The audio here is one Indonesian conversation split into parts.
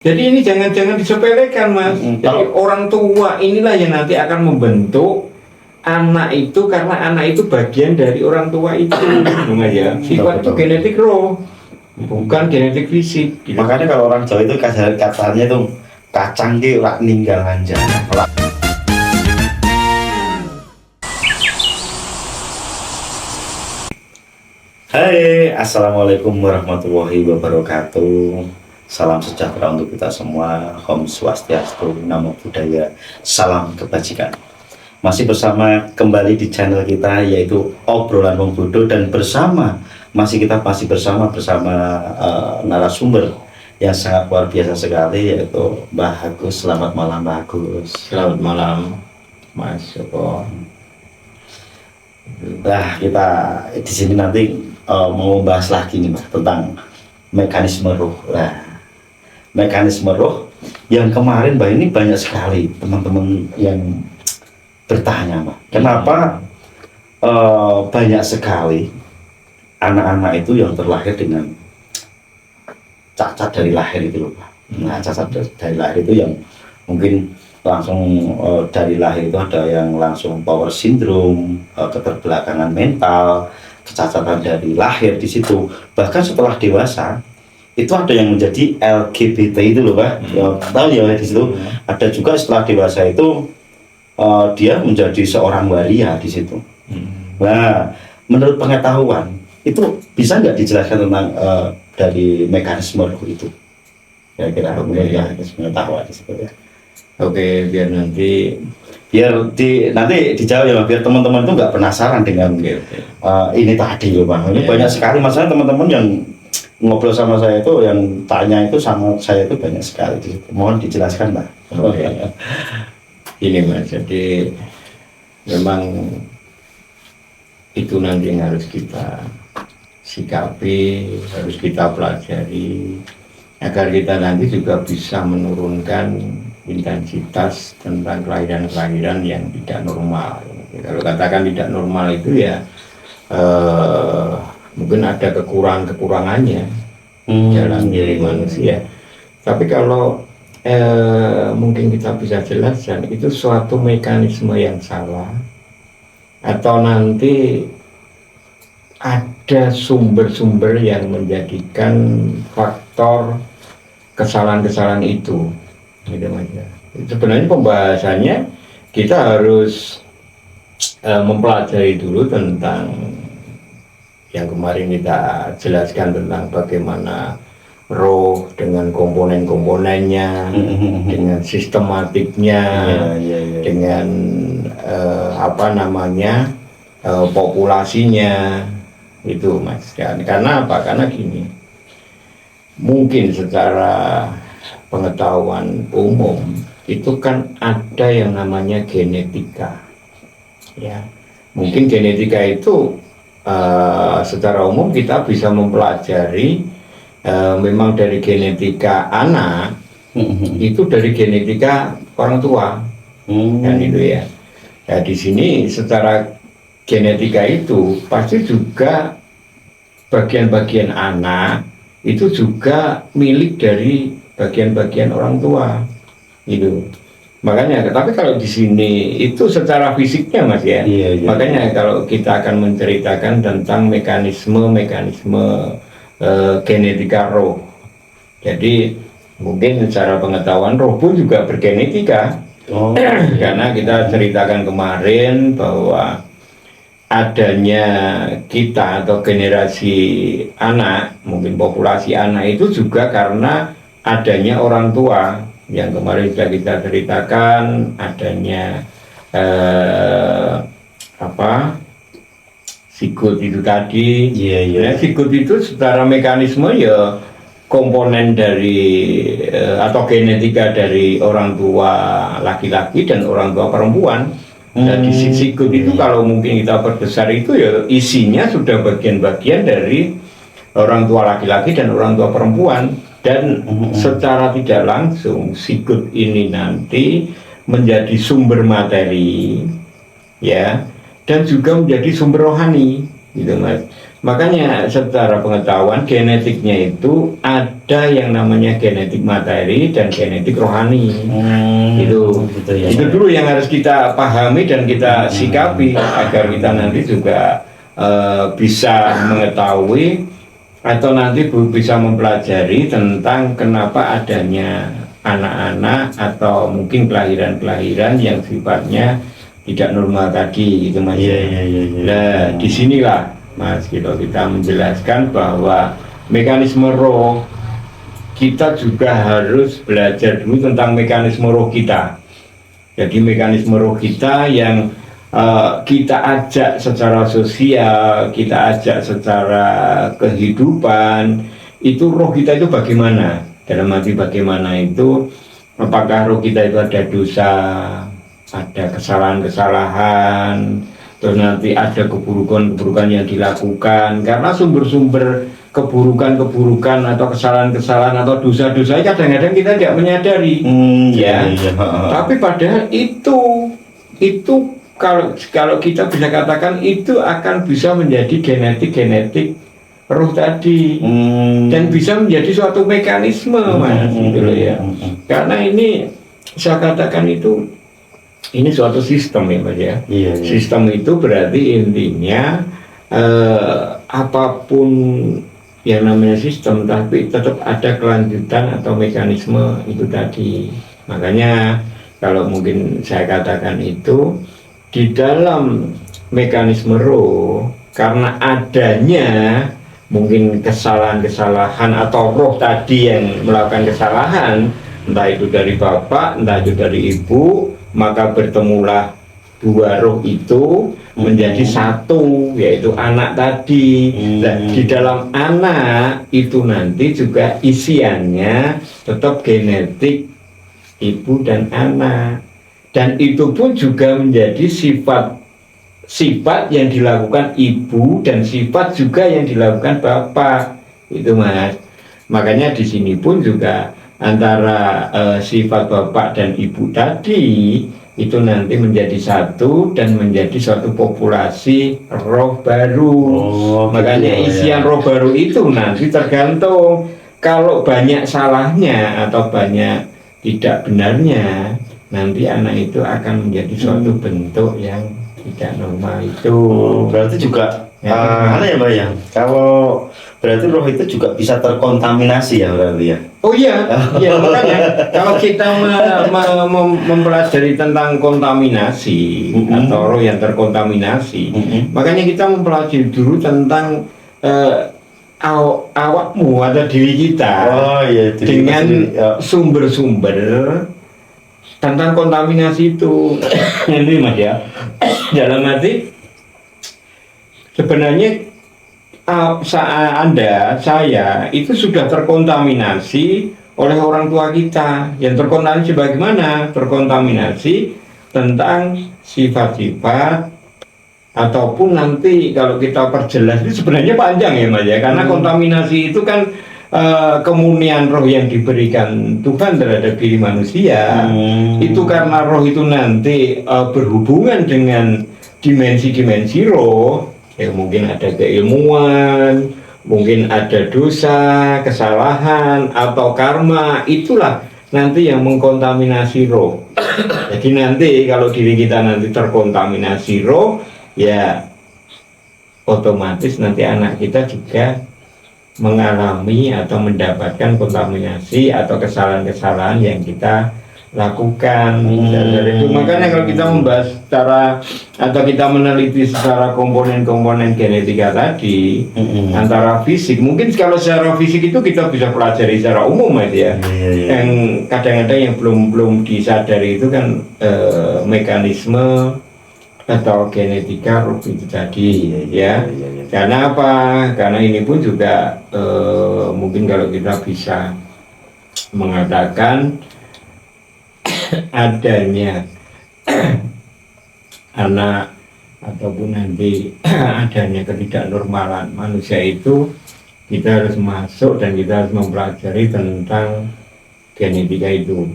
Jadi ini jangan disepelekan, Mas. Jadi orang tua inilah yang nanti akan membentuk anak itu, karena anak itu bagian dari orang tua itu. Ya. Sifat itu genetik roh, bukan genetik fisik. Gitu. Makanya kalau orang Jawa itu katanya itu kacang ki ora ninggal anjana. Hai, assalamualaikum warahmatullahi wabarakatuh. Salam sejahtera untuk kita semua. Om Swastiastu, Namo Buddhaya, salam kebajikan. Masih bersama kembali di channel kita yaitu Obrolan Wong Bodo, dan masih bersama narasumber yang sangat luar biasa sekali, yaitu Mbah Agus. Selamat malam, Mbah Agus. Selamat malam, Mas Joko. Nah, kita di sini nanti mau membahas lagi nih, Mbak, tentang mekanisme roh. Nah, mekanisme roh yang kemarin, Mbak, ini banyak sekali teman-teman yang bertanya, Mbak, kenapa banyak sekali anak-anak itu yang terlahir dengan cacat dari lahir itu loh, Pak. Nah, cacat dari lahir itu yang mungkin langsung dari lahir itu ada yang langsung power syndrome, keterbelakangan mental, kecacatan dari lahir di situ. Bahkan setelah dewasa itu ada yang menjadi LGBT itu loh, Pak. Ya, tahu ya di situ. Ada juga setelah dewasa itu dia menjadi seorang waria di situ. Nah, menurut pengetahuan itu bisa nggak dijelaskan tentang dari mekanisme roh itu? Kira-kira pengetahuan di situ ya. Oke, biar nanti dijawab ya, biar teman-teman itu nggak penasaran dengan ini tadi loh, Bang. Ini banyak sekali masalah teman-teman yang ngobrol sama saya itu, yang tanya itu sama saya itu banyak sekali. Mohon dijelaskan, Pak. Oke. Ini, Mas, jadi memang itu nanti yang harus kita sikapi, harus kita pelajari agar kita nanti juga bisa menurunkan intensitas tentang kelahiran-kelahiran yang tidak normal. Kalau katakan tidak normal itu ya mungkin ada kekurangannya dalam diri manusia. Tapi kalau mungkin kita bisa jelaskan itu suatu mekanisme yang salah, atau nanti ada sumber-sumber yang menjadikan faktor kesalahan-kesalahan itu. Gitu aja. Sebenarnya pembahasannya kita harus mempelajari dulu tentang yang kemarin kita jelaskan tentang bagaimana roh dengan komponen-komponennya, dengan sistematiknya, dengan populasinya itu, Mas. Karena apa? Karena gini, mungkin secara pengetahuan umum itu kan ada yang namanya genetika, ya. Mungkin genetika itu secara umum kita bisa mempelajari memang dari genetika anak itu dari genetika orang tua, kan itu ya. Ya, di sini secara genetika itu pasti juga bagian-bagian anak itu juga milik dari bagian-bagian orang tua, gitu. Makanya, tapi kalau di sini itu secara fisiknya, Mas, ya. Iya. Makanya kalau kita akan menceritakan tentang mekanisme genetika roh. Jadi mungkin secara pengetahuan roh pun juga bergenetika. Karena kita ceritakan kemarin bahwa adanya kita atau generasi anak, mungkin populasi anak itu juga karena adanya orang tua, yang kemarin sudah kita ceritakan adanya sikut itu tadi. Ya, sikut itu secara mekanisme ya komponen dari atau genetika dari orang tua laki-laki dan orang tua perempuan. Jadi sikut itu kalau mungkin kita perbesar itu ya isinya sudah bagian-bagian dari orang tua laki-laki dan orang tua perempuan. Dan secara tidak langsung sikut ini nanti menjadi sumber materi, ya, dan juga menjadi sumber rohani, gitu, Mas. Makanya secara pengetahuan genetiknya itu ada yang namanya genetik materi dan genetik rohani. Itu gitu ya. itu dulu yang harus kita pahami dan kita sikapi agar kita nanti juga bisa mengetahui atau nanti bisa mempelajari tentang kenapa adanya anak-anak atau mungkin kelahiran-kelahiran yang sifatnya tidak normal tadi, gitu Mas. Iya. Nah, disinilah Mas, kita menjelaskan bahwa mekanisme roh kita juga harus belajar dulu tentang mekanisme roh kita. Jadi mekanisme roh kita yang kita ajak secara sosial, kita ajak secara kehidupan, itu roh kita itu bagaimana? Dalam arti bagaimana itu, apakah roh kita itu ada dosa, ada kesalahan-kesalahan, terus nanti ada keburukan-keburukan yang dilakukan, karena sumber-sumber keburukan-keburukan atau kesalahan-kesalahan atau dosa-dosa kadang-kadang kita tidak menyadari, ya. Tapi padahal itu kalau kita bisa katakan itu akan bisa menjadi genetik roh tadi, dan bisa menjadi suatu mekanisme, Mas, gitu loh ya. Karena ini saya katakan itu. Ini suatu sistem ya Mas ya. Iya. Sistem itu berarti intinya apapun yang namanya sistem, tapi tetap ada kelanjutan atau mekanisme itu tadi. Makanya kalau mungkin saya katakan itu di dalam mekanisme roh, karena adanya mungkin kesalahan-kesalahan atau roh tadi yang melakukan kesalahan, entah itu dari bapak, entah itu dari ibu, maka bertemulah dua roh itu menjadi satu, yaitu anak tadi. Nah, di dalam anak itu nanti juga isiannya tetap genetik ibu dan anak, dan itu pun juga menjadi sifat yang dilakukan ibu dan sifat juga yang dilakukan bapak, itu Mas. Makanya di sini pun juga antara sifat bapak dan ibu tadi itu nanti menjadi satu dan menjadi suatu populasi roh baru. Makanya isian roh baru itu nanti tergantung, kalau banyak salahnya atau banyak tidak benarnya, nanti anak itu akan menjadi suatu bentuk yang tidak normal itu. Berarti juga aneh ya Mbak ya, kalau berarti roh itu juga bisa terkontaminasi ya berarti ya. Oh iya, makanya kalau kita mempelajari tentang kontaminasi atau roh yang terkontaminasi, makanya kita mempelajari dulu tentang awakmu atau diri kita, dengan sumber-sumber tentang kontaminasi itu. Ini Mas ya, dalam arti sebenarnya saya itu sudah terkontaminasi oleh orang tua kita. Yang terkontaminasi bagaimana? Terkontaminasi tentang sifat-sifat, ataupun nanti kalau kita perjelas itu sebenarnya panjang ya Mas ya, karena kontaminasi itu kan kemurnian roh yang diberikan Tuhan terhadap diri manusia. Itu karena roh itu nanti berhubungan dengan dimensi-dimensi roh. Ya, mungkin ada keilmuan, mungkin ada dosa, kesalahan, atau karma. Itulah nanti yang mengkontaminasi roh. Jadi nanti kalau diri kita nanti terkontaminasi roh, ya otomatis nanti anak kita juga mengalami atau mendapatkan kontaminasi atau kesalahan-kesalahan yang kita lakukan. Dari itu makanya kalau kita membahas secara atau kita meneliti secara komponen-komponen genetika tadi, antara fisik, mungkin kalau secara fisik itu kita bisa pelajari secara umum aja ya. Yang kadang-kadang yang belum disadari itu kan mekanisme atau genetika roh itu tadi ya. Karena apa? Karena ini pun juga mungkin kalau kita bisa mengatakan adanya anak ataupun nanti adanya ketidaknormalan manusia itu, kita harus masuk dan kita harus mempelajari tentang genetika itu.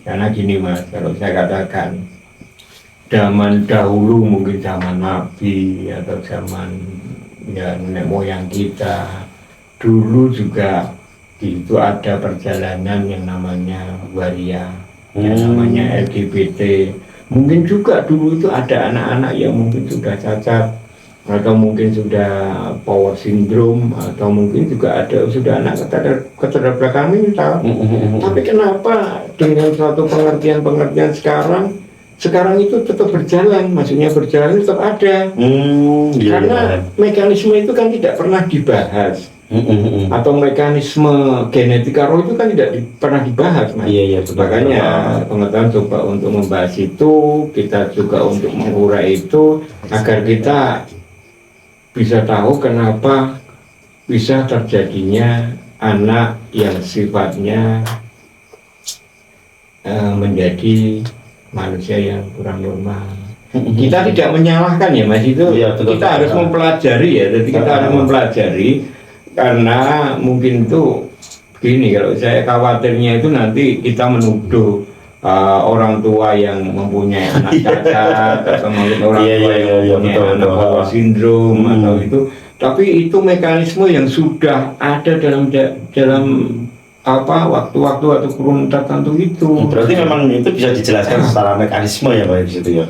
Karena gini Mas, kalau saya katakan zaman dahulu, mungkin zaman Nabi atau zaman ya nenek moyang kita. Dulu juga itu ada perjalanan yang namanya waria, yang namanya LGBT. Mungkin juga dulu itu ada anak-anak yang mungkin sudah cacat, atau mungkin sudah power syndrome, atau mungkin juga ada sudah anak keterbelakangan mental. Tapi kenapa dengan suatu pengertian sekarang itu tetap berjalan, maksudnya berjalan tetap ada. Karena mekanisme itu kan tidak pernah dibahas. Atau mekanisme genetika roh itu kan tidak pernah dibahas, Mas. Iya, betul. Makanya pengetahuan coba untuk membahas itu, kita juga untuk mengurai itu agar kita bisa tahu kenapa bisa terjadinya anak yang sifatnya menjadi manusia yang kurang normal. Kita tidak menyalahkan ya, Mas, itu iya, betul, kita harus mempelajari ya. Jadi kita harus mempelajari, karena mungkin itu begini, kalau saya khawatirnya itu nanti kita menuduh orang tua yang mempunyai anak cacat, atau mungkin orang tua yang mempunyai anak power syndrome atau itu, tapi itu mekanisme yang sudah ada dalam waktu-waktu atau kurun tertentu itu. Berarti memang itu bisa dijelaskan secara mekanisme ya, Pak, di situ ya.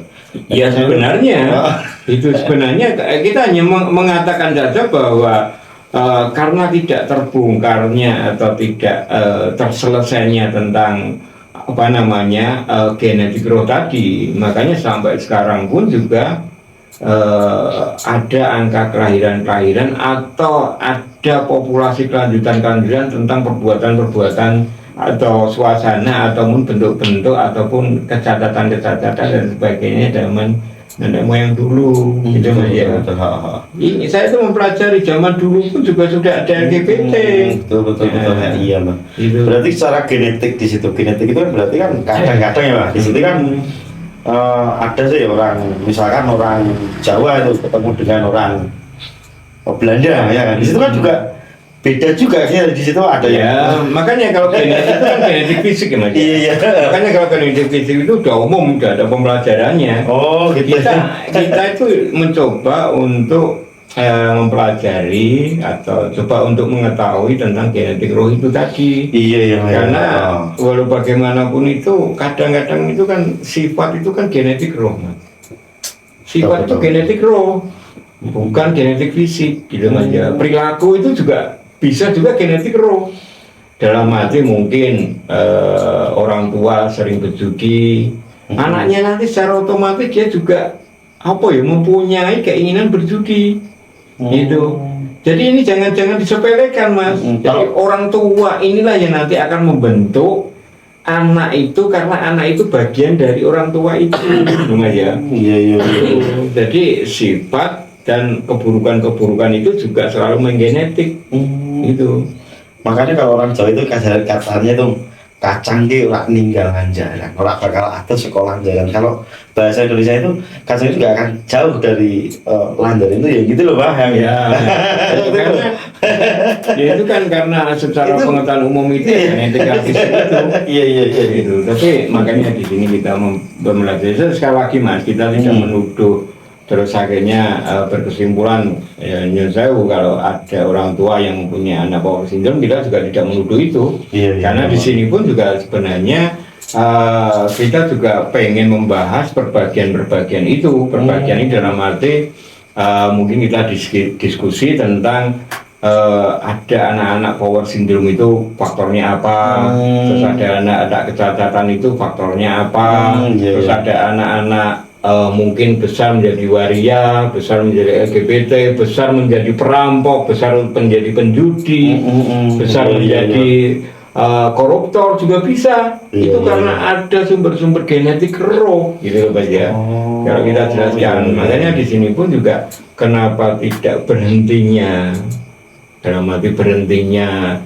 Ya sebenarnya itu sebenarnya kita hanya mengatakan saja bahwa karena tidak terbongkarnya atau tidak terselesainya tentang genetik roh tadi, makanya sampai sekarang pun juga ada angka kelahiran atau ada populasi kelanjutan tentang perbuatan atau suasana ataupun bentuk-bentuk ataupun kecacatan dan sebagainya zaman nenek moyang dulu, gitu Mas ya. Ini saya itu mempelajari zaman dulu pun juga sudah ada LGBT. Betul. Iya, Mas. Itu. Berarti secara genetik di situ, genetik itu kan berarti kan kadang-kadang ya, Mas. Di situ kan ada sih orang, misalkan orang Jawa itu ketemu dengan orang Belanda, ya kan. Di situ kan juga beda juga sih, di situ ada ya. Makanya kalau genetik itu kan genetik fisik ya, Mas. Iya. Makanya kalau genetik fisik itu udah umum, udah ada pembelajarannya. Oh, gitu. Kita itu mencoba untuk mempelajari atau coba untuk mengetahui tentang genetik roh itu tadi. Iya. Karena walau bagaimanapun itu kadang-kadang itu kan sifat itu kan genetik roh, Mas. Sifat itu genetik roh, bukan genetik fisik, gitu Mas ya. Perilaku itu juga bisa juga genetik roh. Dalam arti mungkin orang tua sering berjudi, anaknya nanti secara otomatis dia juga mempunyai keinginan berjudi. Gitu. Jadi ini jangan disepelekan, Mas. Jadi orang tua inilah yang nanti akan membentuk anak itu, karena anak itu bagian dari orang tua itu, Mas ya. Iya. Jadi sifat dan keburukan itu juga selalu menggenetik. Itu. Makanya kalau orang Jawa itu katanya itu kacang ki ora ninggalan jalan, ora bakal ada sekolah jalan. Kalau bahasa Indonesia itu kacang itu nggak akan jauh dari landaran itu, ya gitu loh, Pak. Itu kan karena secara pengetahuan umum itu genetik fisik itu. Iya. Gitu. Tapi makanya di sini kita belajar. Sekali lagi, Mas, kita tidak menuduh. Terus akhirnya berkesimpulan nyusahu kalau ada orang tua yang mempunyai anak power syndrome, kita juga tidak menuduh itu. Karena di sini pun juga sebenarnya kita juga pengen membahas perbagian itu. Perbagian ini dalam arti mungkin kita diskusi tentang ada anak-anak power syndrome itu faktornya apa, terus ada anak-anak kecacatan itu faktornya apa, terus ada anak-anak mungkin besar menjadi waria, besar menjadi LGBT, besar menjadi perampok, besar menjadi penjudi, besar menjadi koruptor juga bisa. Itu karena ada sumber-sumber genetik roh, gitu loh, Pak ya. Kalau kita jelaskan, makanya di sini pun juga kenapa tidak berhentinya, dalam arti berhentinya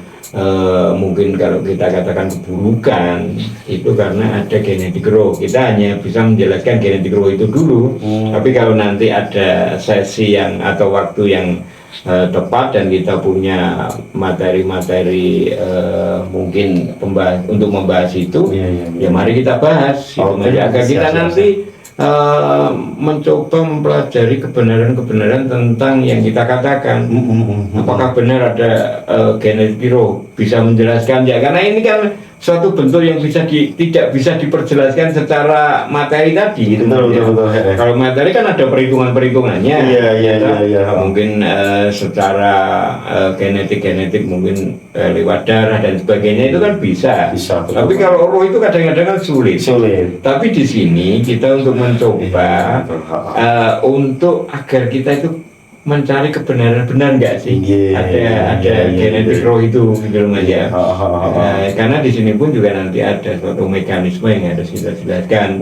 mungkin kalau kita katakan keburukan itu karena ada genetik roh. Kita hanya bisa menjelaskan genetik roh itu dulu. Tapi kalau nanti ada sesi yang atau waktu yang tepat dan kita punya materi-materi mungkin untuk membahas itu, ya mari kita bahas. Agar kita nanti mencoba mempelajari kebenaran-kebenaran tentang yang kita katakan. Apakah benar ada genetik roh bisa menjelaskan ya? Karena ini kan suatu bentuk yang tidak bisa diperjelaskan secara materi tadi. Gitu, Betul. Kalau materi kan ada perhitungannya. Iya. Mungkin secara genetik mungkin lewat darah dan sebagainya itu kan bisa. Betul. Tapi kalau roh itu kadang-kadang kan sulit. Tapi di sini kita untuk mencoba untuk agar kita itu mencari kebenaran, benar nggak sih ada genetik roh itu gitu Mas ya. Karena di sini pun juga nanti ada suatu mekanisme yang harus kita jelaskan.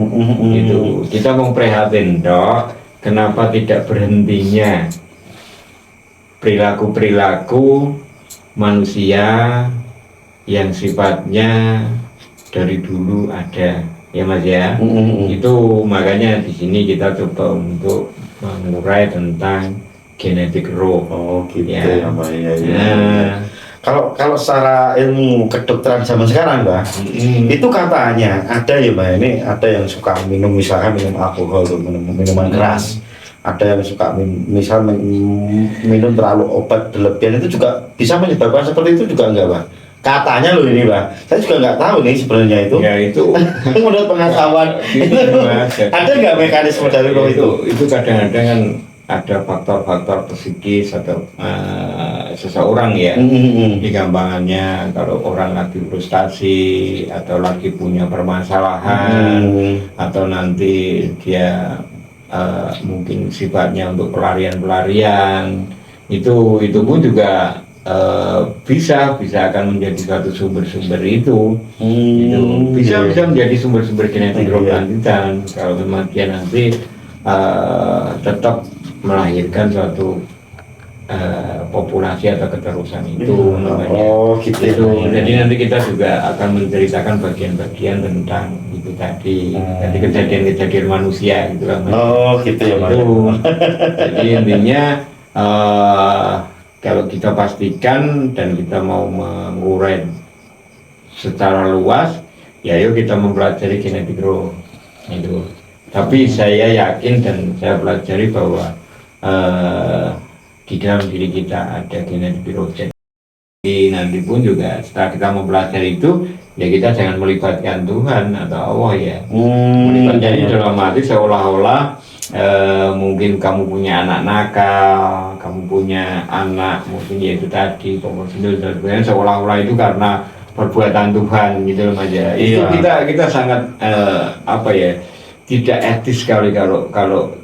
Gitu. Kita mau prihatin dok, kenapa tidak berhentinya perilaku manusia yang sifatnya dari dulu ada, ya Mas ya. Itu makanya di sini kita coba untuk mengurai tentang genetik roh. Gitu ya. Mbak. Kalau secara ilmu kedokteran zaman sekarang Mbak, itu katanya ada ya Mbak, ini ada yang suka minum, misalkan minum alkohol tuh, minuman keras. Ada yang suka minum terlalu obat berlebihan, itu juga bisa menyebabkan seperti itu juga enggak Mbak? Katanya loh ini Mbak, saya juga nggak tahu nih sebenarnya itu. Ya itu menurut pengetahuan ada nggak mekanisme dari roh itu? Itu kadang-kadang kan ada faktor-faktor psikis atau seseorang ya. Di gampangannya kalau orang lagi frustasi atau lagi punya permasalahan atau nanti dia mungkin sifatnya untuk pelarian itu pun juga bisa akan menjadi satu sumber-sumber itu. Bisa menjadi sumber-sumber genetik roh lanjutan kalau memang dia nanti tetap melahirkan suatu populasi atau keterusan itu namanya. Gitu. Jadi nanti kita juga akan menceritakan bagian-bagian tentang itu tadi. Jadi kejadian-kejadian manusia gitu kan. Gitu ya Mas. Jadi intinya kalau kita pastikan dan kita mau mengurai secara luas, ya yuk kita mempelajari genetik roh itu. Tapi saya yakin dan saya pelajari bahwa di dalam diri kita ada genetik roh. Jadi nanti pun juga setelah kita mempelajari itu, ya kita jangan melibatkan Tuhan atau Allah ya. Melibatkan dalam arti seolah-olah mungkin kamu punya anak nakal, kamu punya anak mungkin yaitu tadi komorbid dan sebagainya, seolah-olah itu karena perbuatan Tuhan gitu loh Mas ya. Itu kita sangat tidak etis sekali kalau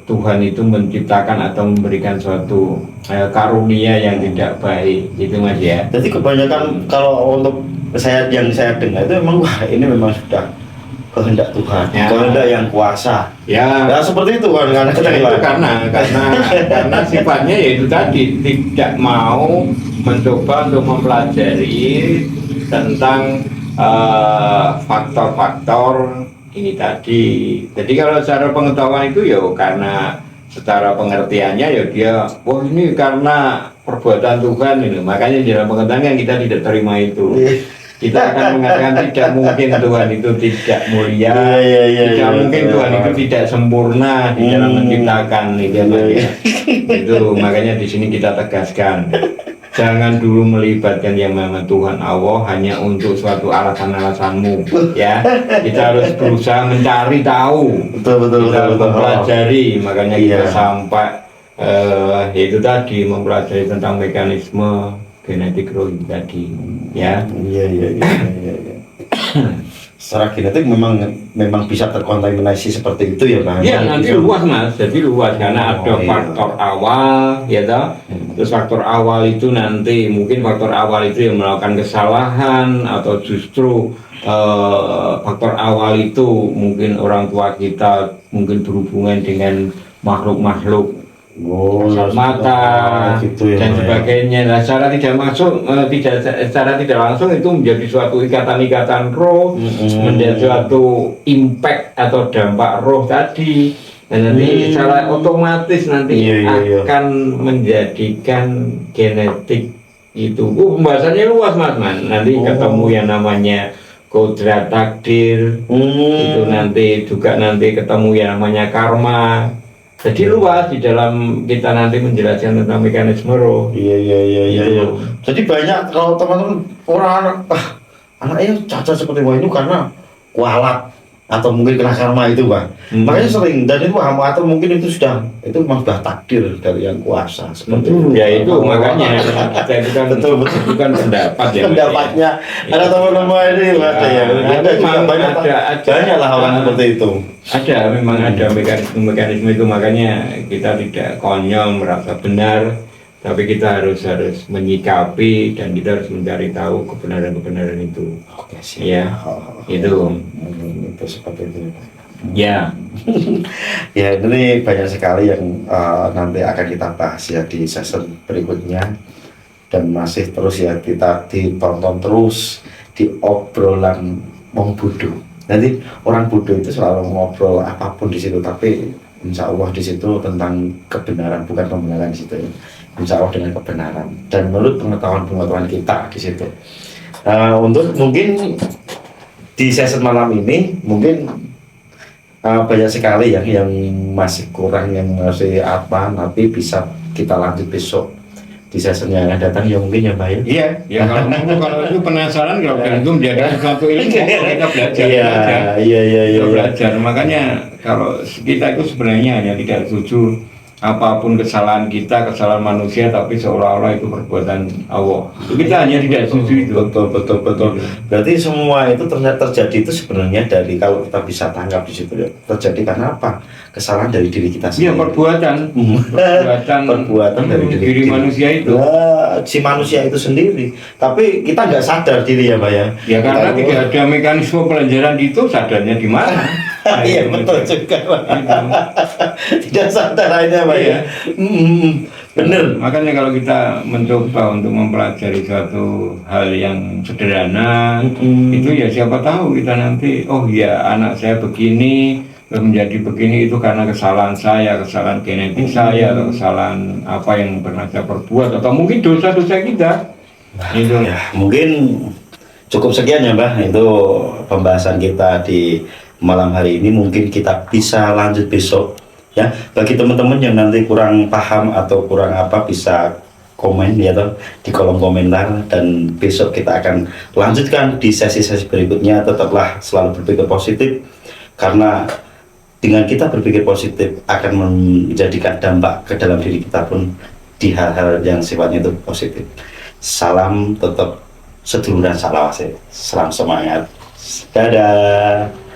Tuhan itu menciptakan atau memberikan suatu karunia yang tidak baik gitu Mas ya. Jadi kebanyakan kalau untuk saya dengar itu memang ini memang sudah kehendak Tuhan, kehendak yang kuasa. Ya seperti itu kan karena sifatnya yaitu tadi tidak mau mencoba untuk mempelajari tentang faktor-faktor ini tadi. Jadi kalau secara pengetahuan itu ya karena secara pengertiannya ya dia, ini karena perbuatan Tuhan ini. Makanya di dalam pengetahuan kita tidak terima itu. Kita akan mengatakan tidak mungkin Tuhan itu tidak mulia, tidak mungkin Tuhan itu tidak sempurna di dalam menciptakan itu. Makanya di sini kita tegaskan, jangan dulu melibatkan yang namanya Tuhan Allah hanya untuk suatu alasan-alasanmu ya. Kita harus berusaha mencari tahu, kita mempelajari. Makanya kita sampai itu tadi mempelajari tentang mekanisme genetik roh tadi ya. Iya. Secara genetik memang bisa terkontaminasi seperti itu ya Pak. Ya nanti luas Mas, jadi luas karena ada faktor awal ya toh. Terus faktor awal itu nanti mungkin faktor awal itu yang melakukan kesalahan atau justru faktor awal itu mungkin orang tua kita mungkin berhubungan dengan makhluk-makhluk mata gitu ya, dan sebagainya. Nah, secara tidak langsung itu menjadi suatu ikatan roh, menjadi suatu impact atau dampak roh tadi. Dan nanti secara otomatis nanti akan menjadikan genetik itu. Pembahasannya luas Mas. Nanti ketemu yang namanya kodrat takdir, itu nanti juga nanti ketemu yang namanya karma. Jadi luas di dalam kita nanti menjelaskan tentang mekanisme roh. Iya, iya, iya, iya, Itu. iya. Jadi banyak kalau teman-teman orang anaknya cacat seperti wah ini karena kualat atau mungkin kena karma itu, Pak. Makanya sering dan itu atau mungkin itu memang sudah takdir dari yang kuasa seperti itu. Ya itu makanya saya itu kan Betul, betul. bukan pendapat ya. Pendapatnya ada teman-teman ini ada ya. Ada juga memang banyak banyak lah orang seperti itu. Ada, memang ada mekanisme itu, makanya kita tidak konyol merasa benar, tapi kita harus menyikapi dan kita harus mencari tahu kebenaran itu. Oke, siap. Ya, itu. Itu seperti itu. Ya, Ya, ini banyak sekali yang nanti akan kita bahas ya di season berikutnya, dan masih terus ya kita ditonton terus di obrolan wong bodoh. Nanti orang bodoh itu selalu ngobrol apapun di situ, tapi insya Allah di situ tentang kebenaran, bukan pembenaran di situ ya. Insya Allah dengan kebenaran dan menurut pengetahuan kita di situ. Untuk mungkin di season malam ini mungkin banyak sekali yang masih kurang, yang masih nanti bisa kita lanjut besok di season yang akan datang ya mungkin ya Mbak ya. iya, ya kalau itu penasaran, kalau itu menjadi satu ilmu kita belajar, kita belajar. Makanya kalau kita itu sebenarnya hanya tidak setuju apapun kesalahan kita, kesalahan manusia, tapi seolah-olah itu perbuatan Allah. Kita hanya tidak setuju itu. Betul. Berarti semua itu terjadi itu sebenarnya dari, kalau kita bisa tangkap di situ ya, terjadi karena apa? Kesalahan dari diri kita sendiri. Iya, perbuatan dari diri manusia itu. Nah, si manusia itu sendiri. Tapi kita nggak sadar diri ya, Pak ya. Ya karena tidak ada mekanisme pelajaran itu, sadarnya di mana? Iya, betul juga, Pak. Tidak sadar aja, Pak ya. Bener. Makanya kalau kita mencoba untuk mempelajari suatu hal yang sederhana, itu ya siapa tahu kita nanti, oh ya anak saya begini, menjadi begini itu karena kesalahan saya, kesalahan genetik saya, atau kesalahan apa yang pernah saya perbuat, atau mungkin dosa-dosa kita. Itu. Ya, mungkin cukup sekian ya, Mbak. Itu pembahasan kita di malam hari ini. Mungkin kita bisa lanjut besok. Ya, bagi teman-teman yang nanti kurang paham atau kurang apa, bisa komen ya toh di kolom komentar, dan besok kita akan lanjutkan di sesi-sesi berikutnya. Tetaplah selalu berpikir positif, karena dengan kita berpikir positif akan menjadikan dampak ke dalam diri kita pun di hal-hal yang sifatnya itu positif. Salam tetap seduluran salawase. Salam semangat. Dadah.